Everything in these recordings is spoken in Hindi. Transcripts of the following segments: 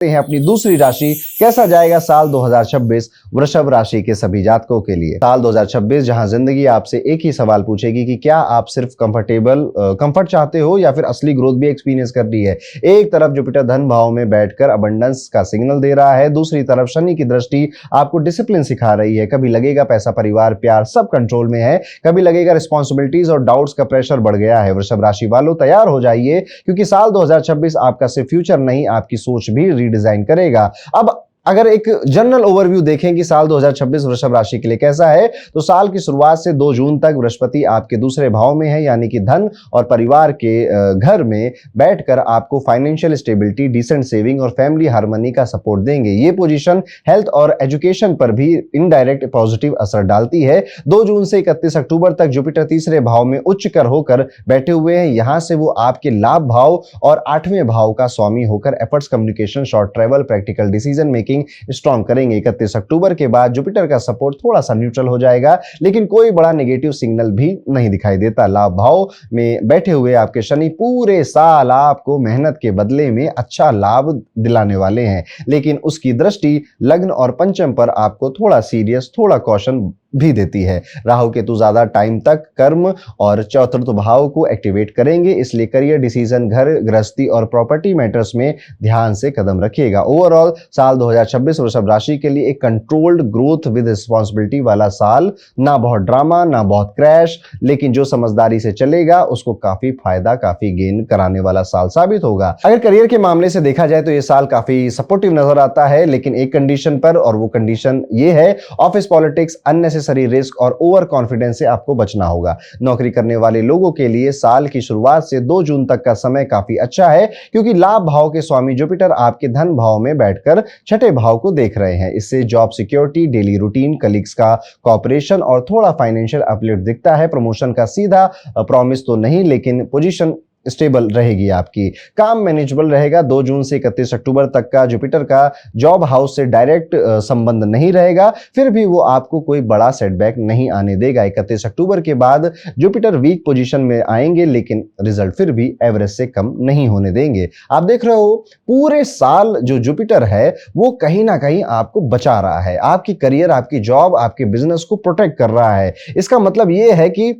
हैं अपनी दूसरी राशि कैसा जाएगा साल 2026 वृषभ राशि के सभी जातकों के लिए। साल 2026 जहां जिंदगी आपसे एक ही सवाल पूछेगी कि क्या आप सिर्फ कंफर्ट चाहते हो या फिर असली ग्रोथ भी एक्सपीरियंस करनी है। एक तरफ जुपिटर धन भाव में बैठकर अबंडेंस का सिग्नल दे रहा है, दूसरी तरफ शनि की दृष्टि आपको डिसिप्लिन सिखा रही है। कभी लगेगा पैसा, परिवार, प्यार सब कंट्रोल में है, कभी लगेगा रिस्पॉन्सिबिलिटीज और डाउट्स का प्रेशर बढ़ गया है। वृषभ राशि वालों तैयार हो जाइए, क्योंकि साल 2026 आपका सिर्फ फ्यूचर नहीं, आपकी सोच भी डिजाइन करेगा। अब अगर एक जनरल ओवरव्यू देखें कि साल 2026 वृषभ राशि के लिए कैसा है, तो साल की शुरुआत से 2 जून तक बृहस्पति आपके दूसरे भाव में है, यानी कि धन और परिवार के घर में बैठकर आपको फाइनेंशियल स्टेबिलिटी, डिसेंट सेविंग और फैमिली हार्मनी का सपोर्ट देंगे। ये पोजीशन हेल्थ और एजुकेशन पर भी इनडायरेक्ट पॉजिटिव असर डालती है। 2 जून से 31 अक्टूबर तक जुपिटर तीसरे भाव में उच्च कर होकर बैठे हुए हैं। यहां से वो आपके लाभ भाव और 8वें भाव का स्वामी होकर efforts, communication, short travel, practical decision making strong करेंगे। 31 अक्टूबर के बाद जुपिटर का सपोर्ट थोड़ा सा न्यूट्रल हो जाएगा, लेकिन कोई बड़ा नेगेटिव सिग्नल भी नहीं दिखाई देता। लाभ भाव में बैठे हुए आपके शनि पूरे साल आपको मेहनत के बदले में अच्छा लाभ दिलाने वाले हैं, लेकिन उसकी दृष्टि लग्न और पंचम पर आपको थोड़ा सीरियस, थोड़ा कॉशन भी देती है। राहु केतु ज्यादा टाइम तक कर्म और चतुर्थ भाव को एक्टिवेट करेंगे, इसलिए करियर डिसीजन, घर गृहस्थी और प्रॉपर्टी मैटर्स में ध्यान से कदम रखिएगा। ओवरऑल साल 2026 वृषभ राशि के लिए एक कंट्रोल्ड ग्रोथ विद रिस्पॉन्सिबिलिटी वाला साल, ना बहुत ड्रामा, ना बहुत क्रैश, लेकिन जो समझदारी से चलेगा उसको काफी फायदा, काफी गेन कराने वाला साल साबित होगा। अगर करियर के मामले से देखा जाए तो ये साल काफी सपोर्टिव नजर आता है, लेकिन एक कंडीशन पर, और वो कंडीशन ये है ऑफिस पॉलिटिक्स, अननेसेसरी रिस्क और ओवर कॉन्फिडेंस से आपको बचना होगा। नौकरी करने वाले लोगों के लिए साल की शुरुआत से 2 जून तक का समय काफी अच्छा है, क्योंकि लाभ भाव के स्वामी जुपिटर आपके धन भाव में बैठकर छठे भाव को देख रहे हैं। इससे job security, daily routine, colleagues का कॉपरेशन और थोड़ा फाइनेंशियल अपलिफ्ट दिखता है। प्रमोशन का सीधा प्रॉमिस तो नहीं, लेकिन पोजीशन स्टेबल रहेगी, आपकी काम मैनेजेबल रहेगा। 2 जून से 31 अक्टूबर तक का जुपिटर का जॉब हाउस से डायरेक्ट संबंध नहीं रहेगा, फिर भी वो आपको कोई बड़ा सेटबैक नहीं आने देगा। 31 अक्टूबर के बाद जुपिटर वीक पोजीशन में आएंगे, लेकिन रिजल्ट फिर भी एवरेज से कम नहीं होने देंगे। आप देख रहे हो पूरे साल जो जुपिटर है वो कहीं ना कहीं आपको बचा रहा है, आपकी करियर, आपकी जॉब, आपके बिजनेस को प्रोटेक्ट कर रहा है। इसका मतलब ये है कि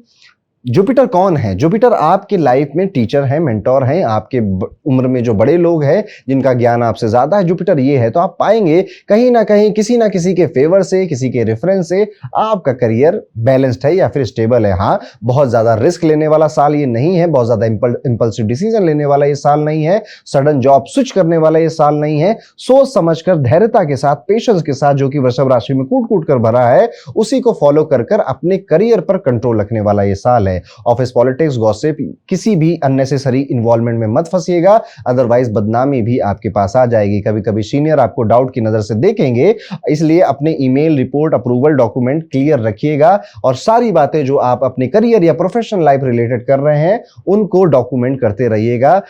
जुपिटर कौन है? जुपिटर आपके लाइफ में टीचर है, मेंटोर हैं, आपके उम्र में जो बड़े लोग हैं जिनका ज्ञान आपसे ज्यादा है, जुपिटर ये है। तो आप पाएंगे कहीं ना कहीं किसी ना किसी के फेवर से, किसी के रेफरेंस से आपका करियर बैलेंस्ड है या फिर स्टेबल है। हाँ, बहुत ज्यादा रिस्क लेने वाला साल ये नहीं है, बहुत ज्यादा इंपल्सिव डिसीजन लेने वाला ये साल नहीं है, सडन जॉब स्विच करने वाला ये साल नहीं है। सोच समझकर, धैर्यता के साथ, पेशेंस के साथ, जो कि वृषभ राशि में कूट कूट कर भरा है, उसी को फॉलो कर अपने करियर पर कंट्रोल रखने वाला ये साल है। ऑफिस पॉलिटिक्स, गॉसिप, किसी भी अननेसेसरी इन्वॉल्वमेंट में मत फंसिएगा, अदरवाइज बदनामी भी आपके पास आ जाएगी। कभी कभी सीनियर आपको डाउट की नजर से देखेंगे, इसलिए अपने email, report, approval document clear रखिएगा और सारी बातें जो आप अपने करियर या प्रोफेशनल लाइफ रिलेटेड कर रहे हैं उनको डॉक्यूमेंट करते रहिएगा।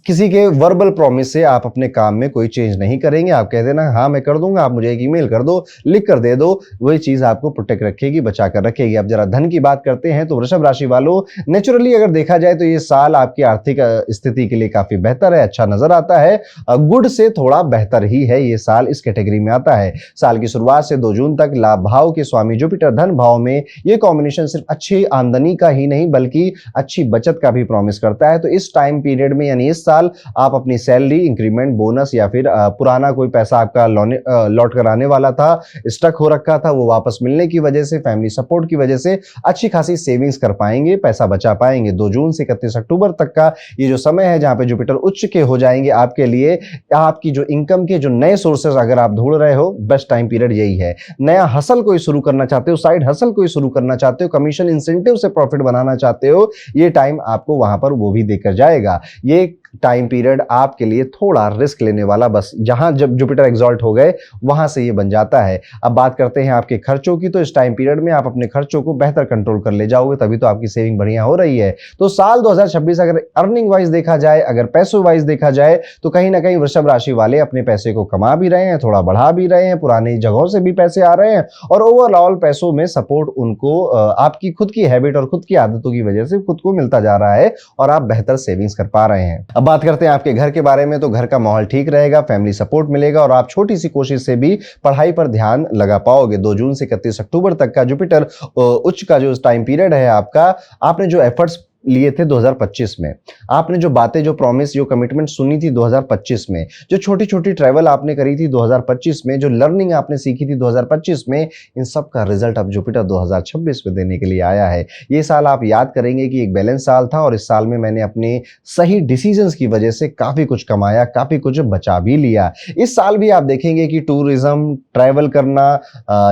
किसी के वर्बल प्रॉमिस से आप अपने काम में कोई चेंज नहीं करेंगे। आप कह देना हाँ मैं कर दूंगा, आप मुझे एक ईमेल कर दो, लिख कर दे दो, वही चीज आपको प्रोटेक्ट रखेगी, बचा कर रखेगी। अब जरा धन की बात करते हैं तो वृषभ राशि वालों, नेचुरली अगर देखा जाए तो ये साल आपकी आर्थिक स्थिति के लिए काफी बेहतर है, अच्छा नजर आता है। गुड से थोड़ा बेहतर ही है, ये साल इस कैटेगरी में आता है। साल की शुरुआत से 2 जून तक लाभ भाव के स्वामी जुपिटर धन भाव में ये कॉम्बिनेशन सिर्फ अच्छी आमदनी का ही नहीं बल्कि अच्छी बचत का भी प्रॉमिस करता है। तो इस टाइम पीरियड में, यानी इस साल, आप अपनी सैलरी, इंक्रीमेंट, बोनस या फिर पुराना कोई पैसा आपका लौट कर आने वाला था, स्टक हो रखा था, वो वापस मिलने की वजह से, फैमिली सपोर्ट की वजह से अच्छी खासी सेविंग्स कर पाएंगे, पैसा बचा पाएंगे। 2 जून से 31 अक्टूबर तक का ये जो समय है जहां पे जुपिटर उच्च के हो जाएंगे आपके लिए, आपकी जो इनकम के जो नए सोर्सेज अगर आप ढूंढ रहे हो, बेस्ट टाइम पीरियड यही है। नया हसल कोई शुरू करना चाहते हो, साइड हसल कोई शुरू करना चाहते हो, कमीशन इंसेंटिव से प्रॉफिट बनाना चाहते हो, ये टाइम आपको वहां पर वो भी देकर जाएगा। ये टाइम पीरियड आपके लिए थोड़ा रिस्क लेने वाला, बस जहां जब जुपिटर एग्जॉल्ट हो गए वहां से ये बन जाता है। अब बात करते हैं आपके खर्चों की, तो इस टाइम पीरियड में आप अपने खर्चों को बेहतर कंट्रोल कर ले जाओगे, तभी तो आपकी सेविंग बढ़िया हो रही है। तो साल 2026 अगर अर्निंग वाइज देखा जाए, अगर पैसों वाइज देखा जाए, तो कहीं ना कहीं वृषभ राशि वाले अपने पैसे को कमा भी रहे हैं, थोड़ा बढ़ा भी रहे हैं, पुरानी जगहों से भी पैसे आ रहे हैं, और ओवरऑल पैसों में सपोर्ट उनको आपकी खुद की हैबिट और खुद की आदतों की वजह से खुद को मिलता जा रहा है और आप बेहतर सेविंग्स कर पा रहे हैं। अब बात करते हैं आपके घर के बारे में, तो घर का माहौल ठीक रहेगा, फैमिली सपोर्ट मिलेगा और आप छोटी सी कोशिश से भी पढ़ाई पर ध्यान लगा पाओगे। 2 जून से 31 अक्टूबर तक का जुपिटर उच्च का जो टाइम पीरियड है आपका, आपने जो एफर्ट्स लिए थे 2025 में, आपने जो बातें, जो प्रॉमिस, जो कमिटमेंट सुनी थी 2025 में, जो छोटी छोटी ट्रैवल आपने करी थी 2025 में, जो लर्निंग आपने सीखी थी 2025 में, इन सब का रिजल्ट अब जुपिटर 2026 में देने के लिए आया है। ये साल आप याद करेंगे कि एक बैलेंस साल था और इस साल में मैंने अपने सही डिसीजंस की वजह से काफी कुछ कमाया, काफी कुछ बचा भी लिया। इस साल भी आप देखेंगे कि टूरिज्म, ट्रैवल करना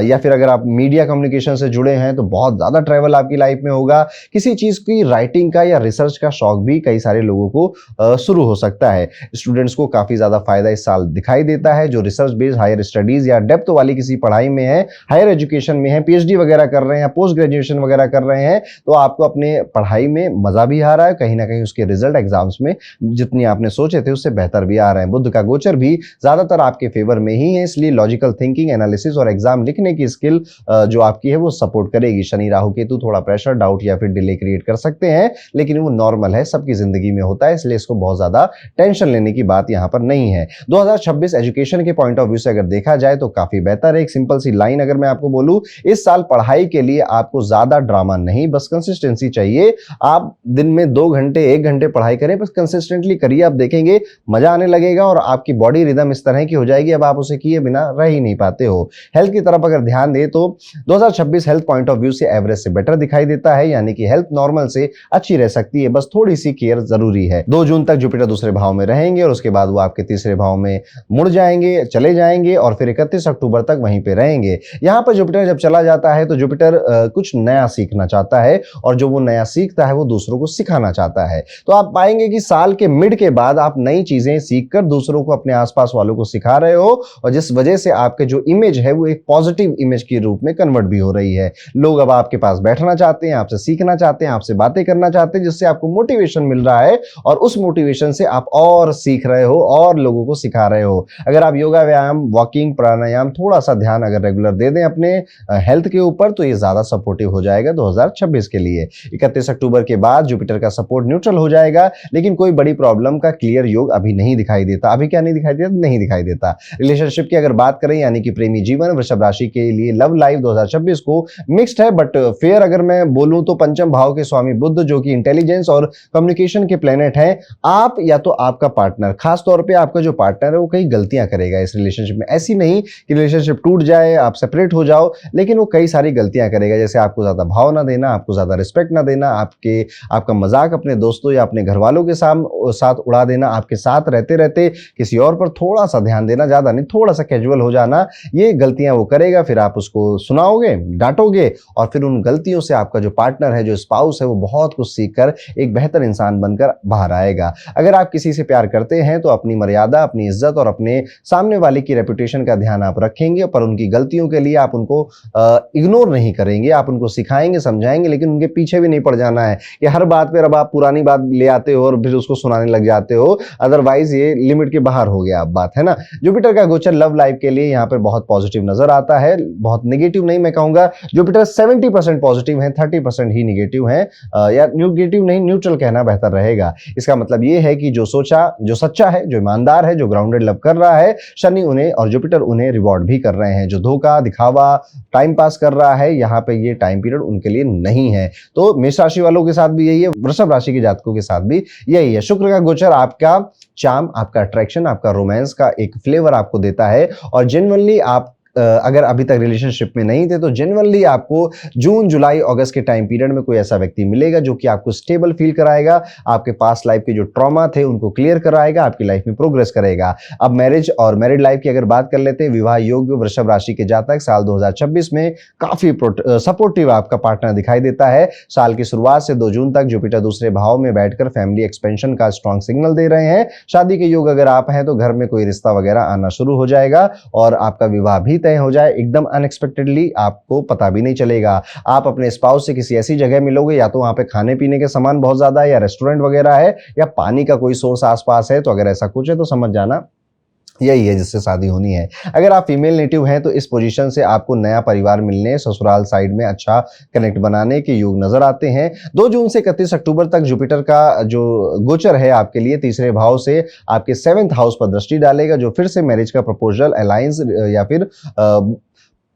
या फिर अगर आप मीडिया कम्युनिकेशन से जुड़े हैं तो बहुत ज्यादा ट्रैवल आपकी लाइफ में होगा। किसी चीज की राइटिंग का या रिसर्च का शौक भी कई सारे लोगों को शुरू हो सकता है। स्टूडेंट्स को काफी ज्यादा फायदा इस साल दिखाई देता है, जो रिसर्च बेस्ड हायर स्टडीज या डेप्थ वाली किसी पढ़ाई में है, हायर एजुकेशन में है, पीएचडी वगैरह कर रहे हैं, पोस्ट ग्रेजुएशन वगैरह कर रहे हैं, तो आपको अपने पढ़ाई में मजा भी आ रहा है, कहीं ना कहीं उसके रिजल्ट एग्जाम्स में जितनी आपने सोचे थे उससे बेहतर भी आ रहे हैं। बुध का गोचर भी ज्यादातर आपके फेवर में ही है, इसलिए लॉजिकल थिंकिंग, एनालिसिस और एग्जाम लिखने की स्किल जो आपकी है वो सपोर्ट करेगी। शनि राहु केतु थोड़ा प्रेशर, डाउट या फिर डिले क्रिएट कर सकते हैं, लेकिन वो नॉर्मल है, सबकी जिंदगी में होता है, इसलिए इसको बहुत ज्यादा टेंशन लेने की बात यहां पर नहीं है। 2026 एजुकेशन के पॉइंट ऑफ व्यू से अगर देखा जाए तो काफी बेहतर है। एक सिंपल सी लाइन अगर मैं आपको बोलूं, इस साल पढ़ाई के लिए आपको ज्यादा ड्रामा नहीं, बस कंसिस्टेंसी चाहिए। आप दिन में 2 घंटे 1 घंटे पढ़ाई करें, बस कंसिस्टेंटली करिए, आप देखेंगे मजा आने लगेगा और आपकी बॉडी रिदम इस तरह की हो जाएगी, अब आप उसे किए बिना रह ही नहीं पाते हो। हेल्थ की तरफ अगर ध्यान दे तो 2026 हेल्थ पॉइंट ऑफ व्यू से एवरेज से बेटर दिखाई देता है, यानी कि हेल्थ नॉर्मल से अच्छी रह सकती है, बस थोड़ी सी केयर जरूरी है। 2 जून तक जुपिटर दूसरे भाव में रहेंगे और उसके बाद वो आपके तीसरे भाव में मुड़ जाएंगे, चले जाएंगे और फिर 31 अक्टूबर तक वहीं पे रहेंगे। यहां पर जुपिटर जब चला जाता है तो जुपिटर कुछ नया सीखना चाहता है और जो वो नया सीखता है वो दूसरों को सिखाना चाहता है। तो आप पाएंगे कि साल के मिड के बाद आप नई चीजें सीखकर दूसरों को, अपने आसपास वालों को सिखा रहे हो और जिस वजह से आपके जो इमेज है वो एक पॉजिटिव इमेज के रूप में कन्वर्ट भी हो रही है। लोग अब आपके पास बैठना चाहते हैं, आपसे सीखना चाहते हैं, आपसे बातें करना चाहते हैं, जिससे आपको मोटिवेशन मिल रहा है और उस मोटिवेशन से आप और सीख रहे हो और लोगों को सिखा रहे हो। अगर आप योगा, व्यायाम, वॉकिंग, प्राणायाम थोड़ा सा ध्यान अगर रेगुलर दे दें अपने हेल्थ के ऊपर तो ये ज्यादा सपोर्टिव हो जाएगा 2026 के लिए। 31 अक्टूबर के बाद जुपिटर का सपोर्ट न्यूट्रल हो जाएगा, लेकिन कोई बड़ी प्रॉब्लम का क्लियर योग अभी नहीं दिखाई देता। अभी क्या नहीं दिखाई देता? नहीं दिखाई देता। रिलेशनशिप की अगर बात करें, यानी कि प्रेमी जीवन, वृषभ राशि के लिए लव लाइफ 2026 को मिक्स्ड है बट फेयर। अगर मैं बोलूं तो पंचम भाव के स्वामी बुध, जो कि इंटेलिजेंस और कम्युनिकेशन के प्लेनेट हैं, आप या तो आपका पार्टनर, खास तौर पे आपका जो पार्टनर है वो कई गलतियां करेगा इस रिलेशनशिप में। ऐसी नहीं कि रिलेशनशिप टूट जाए, आप सेपरेट हो जाओ, लेकिन वो कई सारी गलतियां करेगा, जैसे आपको ज्यादा भाव ना देना, आपको ज्यादा रिस्पेक्ट ना देना, आपका मजाक अपने दोस्तों या अपने घर वालों के साथ उड़ा देना, आपके साथ रहते रहते किसी और पर थोड़ा सा ध्यान देना, ज्यादा नहीं, थोड़ा सा कैजुअल हो जाना, ये गलतियां वो करेगा। फिर आप उसको सुनाओगे, डांटोगे और फिर उन गलतियों से आपका जो पार्टनर है, जो स्पाउस है, वो बहुत कुछ सीखकर एक बेहतर इंसान बनकर बाहर आएगा। अगर आप किसी से प्यार करते हैं तो अपनी मर्यादा, अपनी इज्जत और अपने सामने वाले की रेपुटेशन का ध्यान आप रखेंगे, पर उनकी गलतियों के लिए आप उनको इग्नोर नहीं करेंगे, आप उनको सिखाएंगे, समझाएंगे, लेकिन उनके पीछे भी नहीं पड़ जाना है कि हर बात पर अब आप पुरानी बात ले आते हो और फिर उसको सुनाने लग जाते हो, अदरवाइज ये लिमिट के बाहर हो गया अब बात, है ना। जुपिटर का गोचर लव लाइफ के लिए यहाँ पर बहुत पॉजिटिव नजर आता है, बहुत नेगेटिव नहीं मैं कहूंगा। जुपिटर 70% पॉजिटिव है, 30% ही नेगेटिव है, या नेगेटिव नहीं, न्यूट्रल कहना बेहतर रहेगा। इसका मतलब ये है कि जो सोचा, जो सच्चा है, जो ईमानदार है, जो ग्राउंडेड लव कर रहा है, शनि उन्हें और जुपिटर उन्हें रिवॉर्ड भी कर रहे हैं। जो धोखा, दिखावा, टाइम पास कर रहा है, यहाँ पे ये टाइम पीरियड उनके लिए नहीं है। तो मेष राशि वालों के साथ भी यही है, वृषभ राशि के जातकों के साथ भी यही है। शुक्र का गोचर आपका चार्म, आपका अट्रैक्शन, आपका रोमांस का एक फ्लेवर आपको देता है और जेन्युइनली आप अगर अभी तक रिलेशनशिप में नहीं थे तो जेन्युइनली आपको जून, जुलाई, अगस्त के टाइम पीरियड में कोई ऐसा व्यक्ति मिलेगा जो कि आपको स्टेबल फील कराएगा, आपके पास्ट लाइफ के जो ट्रॉमा थे उनको क्लियर कराएगा, आपकी लाइफ में प्रोग्रेस करेगा। अब मैरिज और मैरिड लाइफ की अगर बात कर लेते हैं, विवाह योग्य वृषभ राशि के जातक साल 2026 में काफी सपोर्टिव आपका पार्टनर दिखाई देता है। साल की शुरुआत से 2 जून तक जुपिटर दूसरे भाव में बैठकर फैमिली एक्सपेंशन का स्ट्रॉन्ग सिग्नल दे रहे हैं। शादी के योग अगर आप हैं तो घर में कोई रिश्ता वगैरह आना शुरू हो जाएगा और आपका विवाह भी तय हो जाए एकदम अनएक्सपेक्टेडली, आपको पता भी नहीं चलेगा। आप अपने स्पाउस से किसी ऐसी जगह मिलोगे, या तो वहां पे खाने पीने के सामान बहुत ज्यादा है, या रेस्टोरेंट वगैरह है, या पानी का कोई सोर्स आसपास है, तो अगर ऐसा कुछ है तो समझ जाना यही है जिससे शादी होनी है। अगर आप फीमेल नेटिव हैं तो इस पोजीशन से आपको नया परिवार मिलने, ससुराल साइड में अच्छा कनेक्ट बनाने के योग नजर आते हैं। 2 जून से 31 अक्टूबर तक जुपिटर का जो गोचर है आपके लिए तीसरे भाव से आपके 7th हाउस पर दृष्टि डालेगा, जो फिर से मैरिज का प्रपोजल, अलायंस या फिर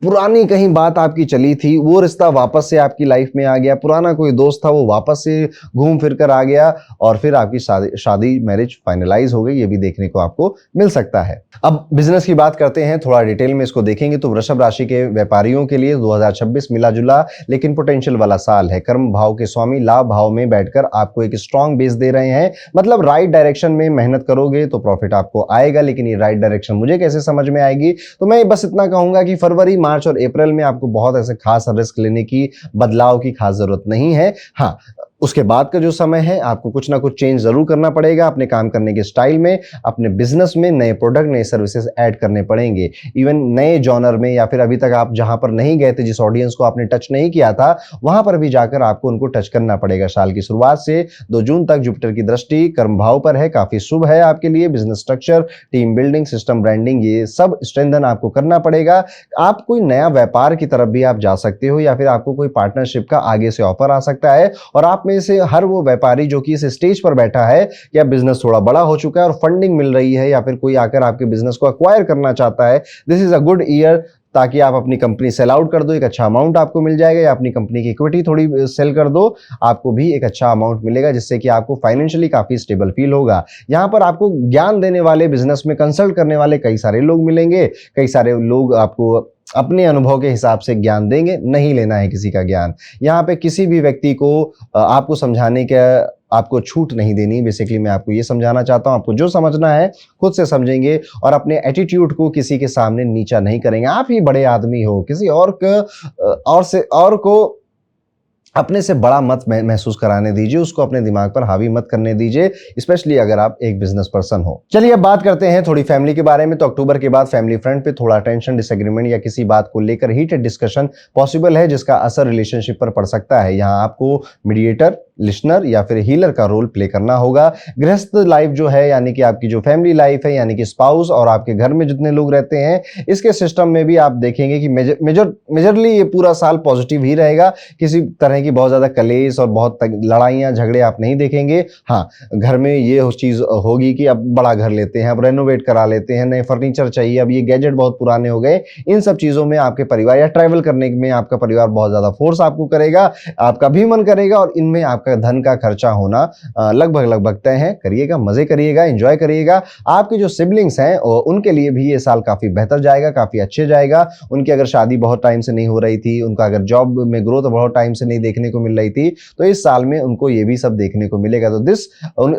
पुरानी कहीं बात आपकी चली थी वो रिश्ता वापस से आपकी लाइफ में आ गया, पुराना कोई दोस्त था वो वापस से घूम फिर कर आ गया और फिर आपकी शादी मैरिज फाइनलाइज हो गई, ये भी देखने को आपको मिल सकता है। अब बिजनेस की बात करते हैं, थोड़ा डिटेल में इसको देखेंगे तो वृषभ राशि के व्यापारियों के लिए 2026 मिला जुला लेकिन पोटेंशियल वाला साल है। कर्म भाव के स्वामी लाभ भाव में बैठकर आपको एक स्ट्रांग बेस दे रहे हैं, मतलब राइट डायरेक्शन में मेहनत करोगे तो प्रॉफिट आपको आएगा। लेकिन ये राइट डायरेक्शन मुझे कैसे समझ में आएगी, तो मैं बस इतना कहूंगा कि फरवरी, मार्च और अप्रैल में आपको बहुत ऐसे खास रिस्क लेने की, बदलाव की खास जरूरत नहीं है। हाँ, उसके बाद का जो समय है आपको कुछ ना कुछ चेंज जरूर करना पड़ेगा अपने काम करने के स्टाइल में, अपने बिजनेस में नए प्रोडक्ट, नए सर्विसेज ऐड करने पड़ेंगे, इवन नए जॉनर में, या फिर अभी तक आप जहां पर नहीं गए थे, जिस ऑडियंस को आपने टच नहीं किया था वहां पर भी जाकर आपको उनको टच करना पड़ेगा। साल की शुरुआत से 2 जून तक जुपिटर की दृष्टि कर्म भाव पर है, काफी शुभ है आपके लिए। Business structure, team building, system branding, ये सब स्ट्रेंथन आपको करना पड़ेगा। आप कोई नया व्यापार की तरफ भी आप जा सकते हो या फिर आपको कोई पार्टनरशिप का आगे से ऑफर आ सकता है और आप में से हर वो व्यापारी जो कि इस स्टेज पर बैठा है या बिजनेस थोड़ा बड़ा हो चुका है और फंडिंग मिल रही है या फिर कोई आकर आपके बिजनेस को अक्वायर करना चाहता है, this is a good year ताकि आप अपनी कंपनी सेल आउट कर दो, एक अच्छा अमाउंट आपको मिल जाएगा, या अपनी कंपनी की इक्विटी थोड़ी सेल कर दो, आपको भी एक अच्छा अमाउंट मिलेगा जिससे कि आपको फाइनेंशियली काफी स्टेबल फील होगा। यहां पर आपको ज्ञान देने वाले, बिजनेस में कंसल्ट करने वाले कई सारे लोग मिलेंगे, कई सारे लोग आपको अपने अनुभव के हिसाब से ज्ञान देंगे, नहीं लेना है किसी का ज्ञान। यहाँ पे किसी भी व्यक्ति को आपको समझाने का आपको छूट नहीं देनी। बेसिकली मैं आपको ये समझाना चाहता हूँ, आपको जो समझना है खुद से समझेंगे और अपने एटीट्यूड को किसी के सामने नीचा नहीं करेंगे। आप ही बड़े आदमी हो, किसी और को अपने से बड़ा मत महसूस कराने दीजिए, उसको अपने दिमाग पर हावी मत करने दीजिए, स्पेशली अगर आप एक बिजनेस पर्सन हो। चलिए अब बात करते हैं थोड़ी फैमिली के बारे में। तो अक्टूबर के बाद फैमिली फ्रंट पे थोड़ा टेंशन, डिसएग्रीमेंट या किसी बात को लेकर हीटेड डिस्कशन पॉसिबल है जिसका असर रिलेशनशिप पर पड़ सकता है। यहाँ आपको मीडिएटर, लिसनर या फिर हीलर का रोल प्ले करना होगा। गृहस्थ लाइफ जो है यानी कि आपकी जो फैमिली लाइफ है, यानी कि स्पाउस और आपके घर में जितने लोग रहते हैं, इसके सिस्टम में भी आप देखेंगे कि मेजरली ये पूरा साल पॉजिटिव ही रहेगा। किसी तरह की बहुत ज्यादा कलेश और बहुत लड़ाइयां झगड़े आप नहीं देखेंगे। हाँ, घर में ये चीज होगी कि अब बड़ा घर लेते हैं, अब रेनोवेट करा लेते हैं, नए फर्नीचर चाहिए, अब ये गैजेट बहुत पुराने हो गए। इन सब चीजों में आपके परिवार, या ट्रैवल करने में आपका परिवार बहुत ज्यादा फोर्स आपको करेगा, आपका भी मन करेगा और इनमें आपका धन का खर्चा होना लगभग तय है। करिएगा, मजे करिएगा, एंजॉय करिएगा। आपके जो सिबलिंग्स हैं उनके लिए भी ये साल काफी बेहतर जाएगा, काफी अच्छे जाएगा। उनकी अगर शादी बहुत टाइम से नहीं हो रही थी, उनका अगर जॉब में ग्रोथ बहुत टाइम से नहीं देखने को मिल रही थी, तो इस साल में उनको ये भी सब देखने को मिलेगा। तो दिस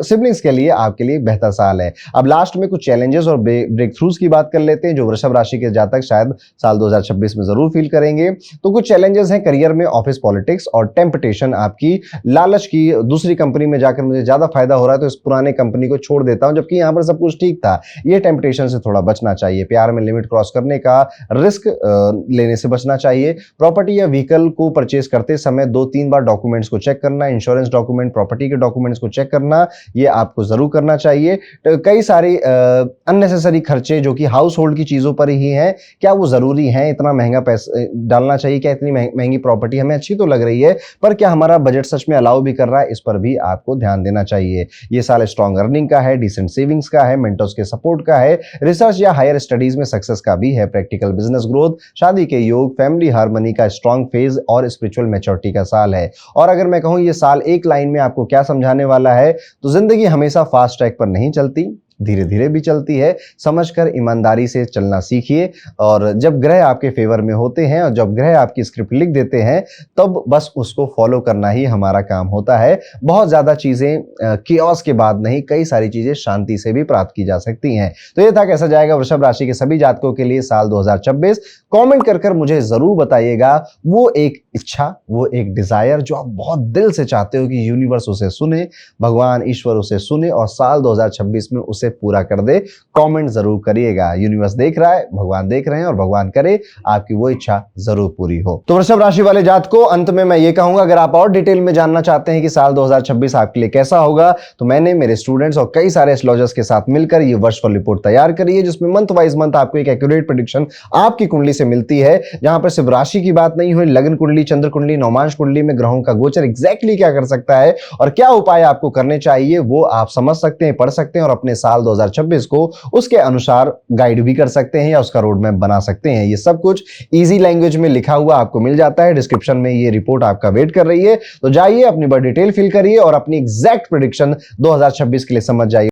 सिबलिंग्स के लिए, आपके लिए बेहतर साल है। अब लास्ट में कुछ चैलेंजेस और ब्रेक थ्रूज की बात कर लेते हैं जो वृषभ राशि के जातक शायद साल 2026 में जरूर फील करेंगे। तो कुछ चैलेंजेस हैं करियर में, ऑफिस पॉलिटिक्स और टेम्पटेशन, आपकी लालच की दूसरी कंपनी में जाकर मुझे ज्यादा फायदा हो रहा है तो इस पुराने कंपनी को छोड़ देता हूं, जबकि यहां पर सब कुछ ठीक था। ये टेम्पटेशन से थोड़ा बचना चाहिए। प्यार में लिमिट क्रॉस करने का, रिस्क लेने से बचना चाहिए। प्रॉपर्टी या व्हीकल को परचेज करते समय 2-3 बार डॉक्यूमेंट्स को चेक करना, इंश्योरेंस डॉक्यूमेंट, प्रॉपर्टी के डॉक्यूमेंट्स को चेक करना, ये आपको जरूर करना चाहिए। तो कई सारी अननेसेसरी खर्चे जो कि हाउस होल्ड की चीजों पर ही हैं, क्या वो जरूरी है? इतना महंगा पैसा डालना चाहिए क्या? इतनी महंगी प्रॉपर्टी हमें अच्छी तो लग रही है, पर क्या हमारा बजट सच में अलाउ भी कर रहा है? इस पर भी आपको ध्यान देना चाहिए। ये साल स्ट्रॉन्ग अर्निंग का है, डिसेंट सेविंग्स का है, मेंटर्स के सपोर्ट का है, रिसर्च या हायर स्टडीज में सक्सेस का भी है, प्रैक्टिकल बिजनेस ग्रोथ, शादी के योग, फैमिली हार्मनी का स्ट्रॉन्ग फेज और स्पिरिचुअल मैच्योरिटी का साल है। और अगर मैं कहूं ये साल एक लाइन में आपको क्या समझाने वाला है, तो जिंदगी हमेशा फास्ट ट्रैक पर नहीं चलती, धीरे धीरे भी चलती है। समझकर ईमानदारी से चलना सीखिए। और जब ग्रह आपके फेवर में होते हैं और जब ग्रह आपकी स्क्रिप्ट लिख देते हैं, तब बस उसको फॉलो करना ही हमारा काम होता है। बहुत ज्यादा चीजें कियोस के बाद नहीं, कई सारी चीजें शांति से भी प्राप्त की जा सकती हैं। तो ये था कैसा जाएगा वृषभ राशि के सभी जातकों के लिए साल 2026। कमेंट कर मुझे जरूर बताइएगा वो एक इच्छा, वो एक डिजायर जो आप बहुत दिल से चाहते हो कि यूनिवर्स उसे सुने, भगवान ईश्वर उसे सुने और साल 2026 में उसे इसे पूरा कर दे। कमेंट जरूर करिएगा। यूनिवर्स देख रहा है, भगवान देख रहे हैं और भगवान करे आपकी वो इच्छा जरूर पूरी हो। तो वृषभ राशि वाले जातकों, अंत में मैं ये कहूंगा, अगर आप और डिटेल में जानना चाहते हैं कि साल 2026 आपके लिए कैसा होगा, तो मैंने मेरे स्टूडेंट्स और कई सारे एस्ट्रोलॉजर्स के साथ मिलकर ये वर्चुअल रिपोर्ट तैयार करी है, जिसमें मंथ वाइज मंथ आपको एक एक्यूरेट प्रेडिक्शन आपकी कुंडली से मिलती है, जहां पर सिर्फ राशि की बात नहीं हुई, लग्न कुंडली, चंद्र कुंडली, नवमांश कुंडली में ग्रहों का गोचर एग्जैक्टली क्या कर सकता है और क्या उपाय आपको करने चाहिए, वो आप समझ सकते हैं, पढ़ सकते हैं और अपने साल 2026 को उसके अनुसार गाइड भी कर सकते हैं या उसका रोड मैप बना सकते हैं। ये सब कुछ इजी लैंग्वेज में लिखा हुआ आपको मिल जाता है। डिस्क्रिप्शन में ये रिपोर्ट आपका वेट कर रही है, तो जाइए अपनी बड़ी डिटेल फिल करिए और अपनी एग्जैक्ट प्रेडिक्शन 2026 के लिए समझ जाइए।